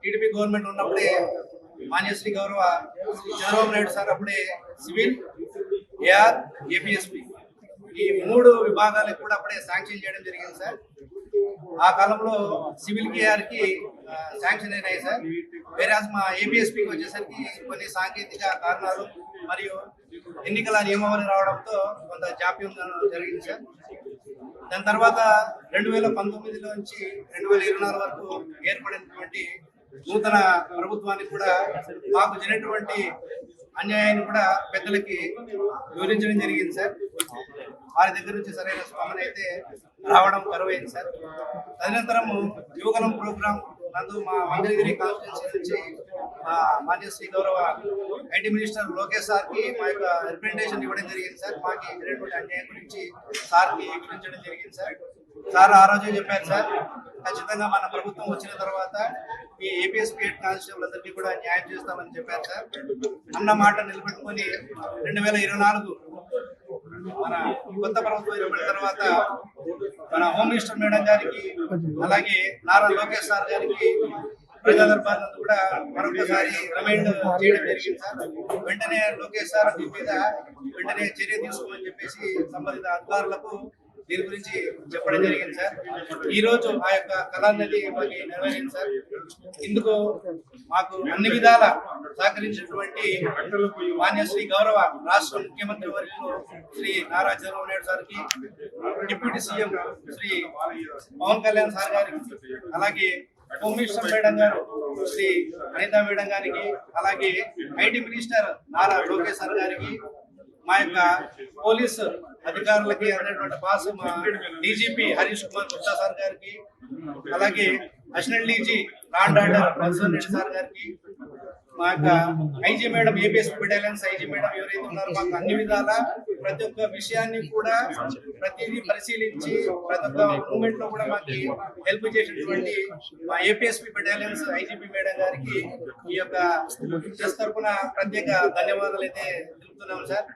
TDP government ఉన్నప్పుడే మాన్యశ్రీ గౌరవ Shri Chandrababu Naidu sir అప్పుడే సివిల్, ఏఆర్, ఏపీఎస్పీ ఈ 3 విభాగాలకు కూడా అప్పుడే శాంక్షన్ చేయడం జరిగింది సార్. ఆ కాలంలో సివిల్ కేఆర్కి శాంక్షన్ అయినాయి సార్. వేరే మా ఏపీఎస్పీకి వచ్చేసరికి కొన్ని సాంకేతిక కారణాలు మరియు ఎన్నికల నియమావళి రావడంతో కొంత జాప్యం జరిగింది సార్. దాని తర్వాత 2019 నుంచి 2024 వరకు ఏర్పడినటువంటి నూతన ప్రభుత్వానికి కూడా మాకు జరిగినటువంటి అన్యాయాన్ని కూడా పెద్దలకి వివరించడం జరిగింది సార్. వారి దగ్గర నుంచి సరైన స్పందన అయితే రావడం కరువైంది సార్. తదనంతరము యువగలం ప్రోగ్రాం నందు మా మంగళగిరి కాన్స్టిట్యూన్సీ నుంచి మాన్యశ్రీ గౌరవ ఐటీ మినిస్టర్ లోకేష్ సార్కి మా యొక్క రిప్రజెంటేషన్ ఇవ్వడం జరిగింది సార్. మాకు జరిగినటువంటి అన్యాయం గురించి సార్కి వివరించడం జరిగింది సార్. సార్ ఆ రోజే చెప్పారు సార్, ఖచ్చితంగా మన ప్రభుత్వం వచ్చిన తర్వాత ఈ ఏపీఎస్పీ కానిస్టేబుల్ అందరికీ కూడా న్యాయం చేస్తామని చెప్పారు సార్. అన్న మాట నిలబెట్టుకొని 2024 మన కొత్త ప్రభుత్వం ఏర్పడిన తర్వాత మన హోమ్ మినిస్టర్ మేడం గారికి అలాగే నారా లోకేష్ సార్ గారికి ప్రజా దర్బార్ నందు కూడా మరొకసారి రిమైండ్ చేయడం జరిగింది సార్. వెంటనే లోకేష్ సార్ దీని మీద వెంటనే చర్య తీసుకోమని చెప్పేసి సంబంధిత అధికారులకు దీని గురించి చెప్పడం జరిగింది సార్. ఈ రోజు ఆ యొక్క కళాన్నది మాకు నెరవేరింది సార్. ఇందుకు మాకు అన్ని విధాల సహకరించినటువంటి మాన్యశ్రీ గౌరవ రాష్ట్ర ముఖ్యమంత్రి వర్యులు శ్రీ నారా చంద్రబాబు నాయుడు సార్కి, deputy CM Shri Pawan Kalyan sir గారికి, అలాగే హోమ్ మినిస్టర్ మేడం గారు శ్రీ అనితా మేడం గారికి, అలాగే IT minister Nara Lokesh sir గారికి, మా యొక్క పోలీసు అధికారులకి అందటువంటి పాస్ మా డీజీపీ హరీష్ కుమార్ గుప్తా సార్ గారికి, అలాగే additional DG law and order Madhusudan Reddy sir గారికి, మా యొక్క IG madam APSP battalions IG madam ఎవరైతే ఉన్నారో మాకు అన్ని విధాల ప్రతి ఒక్క విషయాన్ని కూడా ప్రతిదీ పరిశీలించి ప్రతి ఒక్క మూమెంట్ లో కూడా మాకు హెల్ప్ చేసినటువంటి మా ఏపీఎస్పీ బెటాలియన్స్ ఐజీపీ మేడం గారికి ఈ యొక్క ట్రస్ట్ తరఫున ప్రత్యేక ధన్యవాదాలు అయితే తెలుపుతున్నాం సార్.